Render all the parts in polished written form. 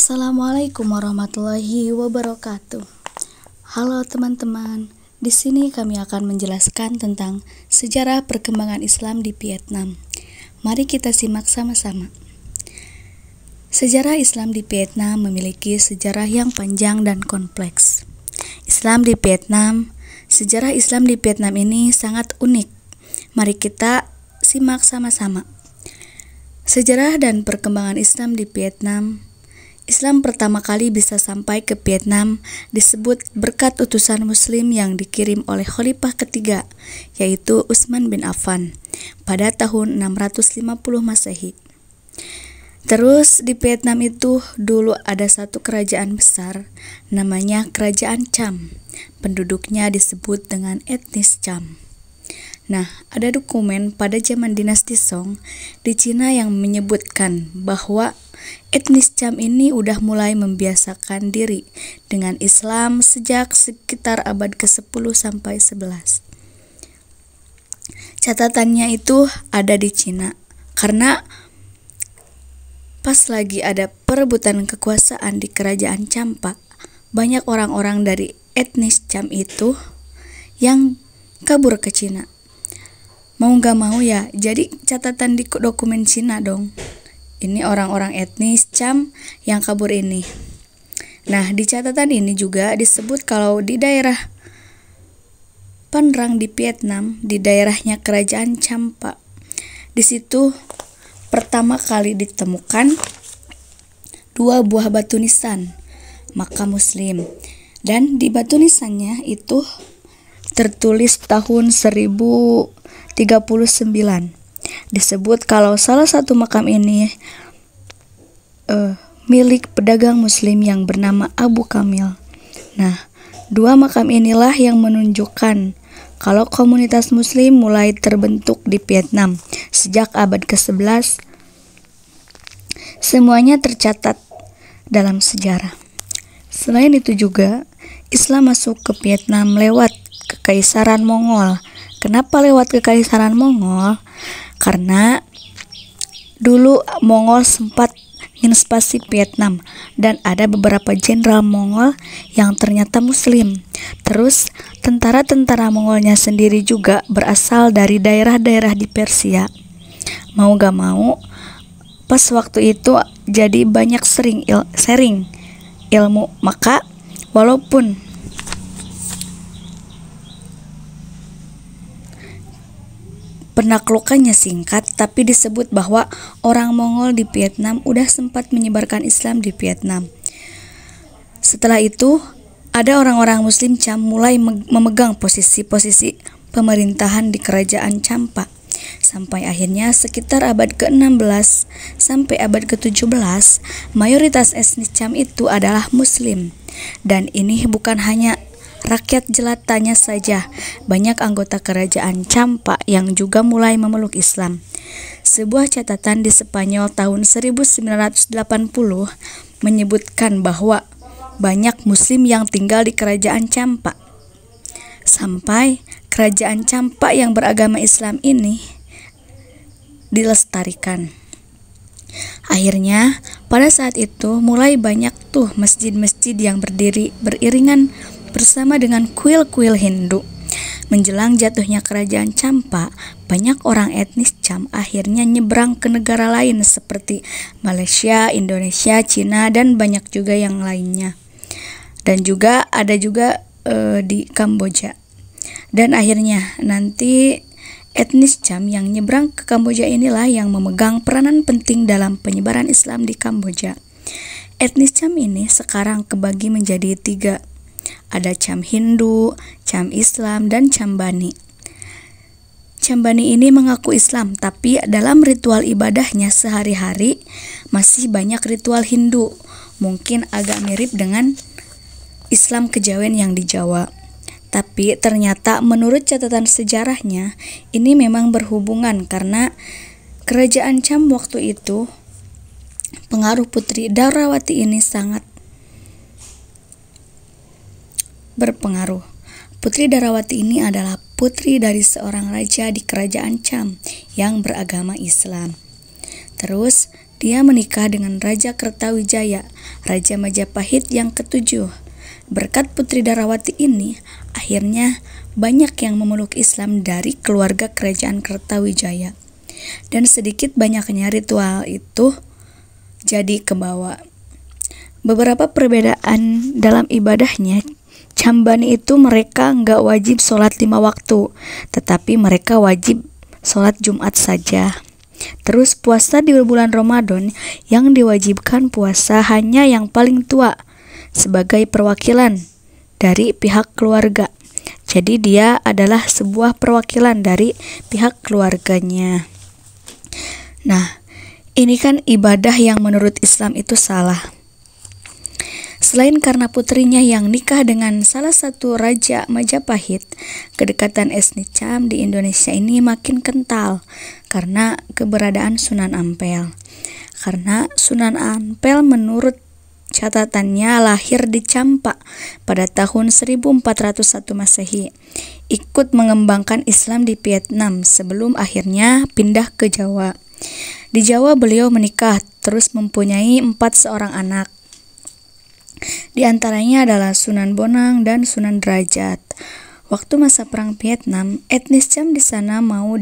Assalamualaikum warahmatullahi wabarakatuh. Halo teman-teman, di sini kami akan menjelaskan tentang sejarah perkembangan Islam di Vietnam. Mari kita simak sama-sama. Sejarah Islam di Vietnam memiliki sejarah yang panjang dan kompleks. Sejarah Islam di Vietnam ini sangat unik. Mari kita simak sama-sama. Sejarah dan perkembangan Islam di Vietnam. Islam pertama kali bisa sampai ke Vietnam disebut berkat utusan Muslim yang dikirim oleh Khalifah ketiga, yaitu Utsman bin Affan, pada tahun 650 Masehi. Terus di Vietnam itu dulu ada satu kerajaan besar, namanya Kerajaan Cham. Penduduknya disebut dengan etnis Cham. Nah, ada dokumen pada zaman dinasti Song di Cina yang menyebutkan bahwa etnis Cham ini udah mulai membiasakan diri dengan Islam sejak sekitar abad ke-10 sampai 11. Catatannya itu ada di Cina karena pas lagi ada perebutan kekuasaan di kerajaan Champa, banyak orang-orang dari etnis Cham itu yang kabur ke Cina. Mau gak mau ya, jadi catatan di dokumen Cina dong. Ini orang-orang etnis Cham yang kabur ini. Nah, di catatan ini juga disebut kalau di daerah Phan Rang di Vietnam, di daerahnya kerajaan Champa, di situ pertama kali ditemukan dua buah batu nisan makam Muslim. Dan di batu nisannya itu tertulis tahun 1039. Disebut kalau salah satu makam ini milik pedagang Muslim yang bernama Abu Kamil. Nah, dua makam inilah yang menunjukkan kalau komunitas Muslim mulai terbentuk di Vietnam sejak abad ke-11. Semuanya tercatat dalam sejarah. Selain itu juga, Islam masuk ke Vietnam lewat Kekaisaran Mongol. Kenapa lewat Kekaisaran Mongol? Karena dulu Mongol sempat invasi Vietnam dan ada beberapa jenderal Mongol yang ternyata Muslim. Terus tentara-tentara Mongolnya sendiri juga berasal dari daerah-daerah di Persia. Mau gak mau, pas waktu itu jadi banyak sharing ilmu. Maka walaupun penaklukannya singkat, tapi disebut bahwa orang Mongol di Vietnam udah sempat menyebarkan Islam di Vietnam. Setelah itu, ada orang-orang Muslim Cham mulai memegang posisi-posisi pemerintahan di kerajaan Champa. Sampai akhirnya sekitar abad ke-16 sampai abad ke-17, mayoritas etnis Cham itu adalah Muslim. Dan ini bukan hanya rakyat jelatanya saja, banyak anggota kerajaan Champa yang juga mulai memeluk Islam. Sebuah catatan di Spanyol tahun 1980 menyebutkan bahwa banyak Muslim yang tinggal di kerajaan Champa. Sampai kerajaan Champa yang beragama Islam ini dilestarikan. Akhirnya, pada saat itu mulai banyak tuh masjid-masjid yang berdiri beriringan bersama dengan kuil-kuil Hindu. Menjelang jatuhnya kerajaan Champa, banyak orang etnis Cham akhirnya nyebrang ke negara lain seperti Malaysia, Indonesia, Cina, dan banyak juga yang lainnya. Dan juga ada juga di Kamboja. Dan akhirnya nanti etnis Cham yang nyebrang ke Kamboja inilah yang memegang peranan penting dalam penyebaran Islam di Kamboja. Etnis Cham ini sekarang kebagi menjadi 3. Ada Cham Hindu, Cham Islam, dan Cham Bani. Cham Bani ini mengaku Islam, tapi dalam ritual ibadahnya sehari-hari masih banyak ritual Hindu. Mungkin agak mirip dengan Islam kejawen yang di Jawa. Tapi ternyata menurut catatan sejarahnya, ini memang berhubungan karena kerajaan Cham waktu itu, pengaruh Putri Darawati ini sangat berpengaruh. Putri Darawati ini adalah putri dari seorang raja di kerajaan Cham yang beragama Islam. Terus Dia menikah dengan Raja Kertawijaya, Raja Majapahit yang ketujuh. Berkat Putri Darawati ini, akhirnya banyak yang memeluk Islam dari keluarga kerajaan Kertawijaya. Dan sedikit banyaknya ritual itu jadi kebawa. Beberapa perbedaan dalam ibadahnya, Cambani itu mereka nggak wajib sholat 5 waktu, tetapi mereka wajib sholat Jumat saja. Terus puasa di bulan Ramadan yang diwajibkan puasa hanya yang paling tua sebagai perwakilan dari pihak keluarga. Jadi dia adalah sebuah perwakilan dari pihak keluarganya. Nah, ini kan ibadah yang menurut Islam itu salah. Selain karena putrinya yang nikah dengan salah satu raja Majapahit, kedekatan etnis Cham di Indonesia ini makin kental karena keberadaan Sunan Ampel. Karena Sunan Ampel menurut catatannya lahir di Champa pada tahun 1401 Masehi, ikut mengembangkan Islam di Vietnam sebelum akhirnya pindah ke Jawa. Di Jawa beliau menikah terus mempunyai 4 seorang anak. Di antaranya adalah Sunan Bonang dan Sunan Derajat. Waktu masa perang Vietnam, etnis Cham di sana mau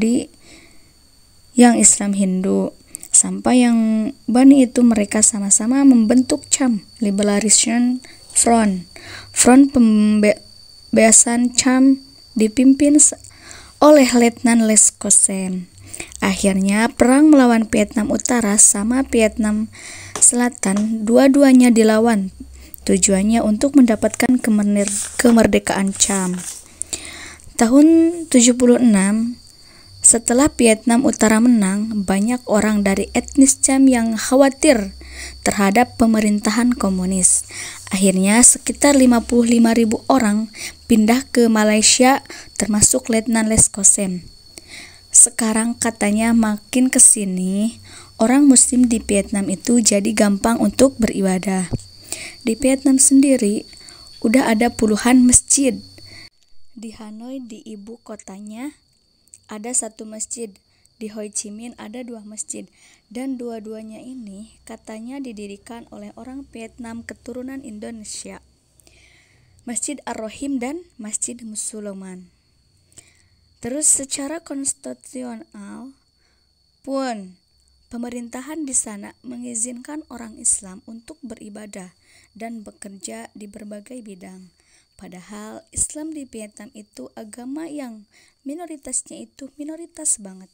yang Islam Hindu. Sampai yang Bani itu mereka sama-sama membentuk Cham Liberation Front. Front Pembebasan Cham dipimpin oleh Letnan Les Cosem. Akhirnya perang melawan Vietnam Utara sama Vietnam Selatan, dua-duanya dilawan. Tujuannya untuk mendapatkan kemerdekaan Cham. Tahun 76, setelah Vietnam Utara menang, banyak orang dari etnis Cham yang khawatir terhadap pemerintahan komunis. Akhirnya sekitar 55.000 orang pindah ke Malaysia, termasuk Letnan Les Cosem. Sekarang katanya makin kesini, orang Muslim di Vietnam itu jadi gampang untuk beribadah. Di Vietnam sendiri udah ada puluhan masjid. Di Hanoi, di ibu kotanya, ada 1 masjid. Di Ho Chi Minh ada 2 masjid. Dan dua-duanya ini katanya didirikan oleh orang Vietnam keturunan Indonesia. Masjid Ar-Rohim dan Masjid Musulman. Terus secara konstitusional pun pemerintahan di sana mengizinkan orang Islam untuk beribadah dan bekerja di berbagai bidang. Padahal Islam di Vietnam itu agama yang minoritasnya itu minoritas banget.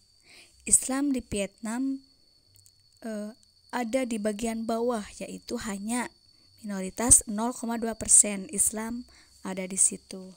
Islam di Vietnam ada di bagian bawah, yaitu hanya minoritas 0,2% Islam ada di situ.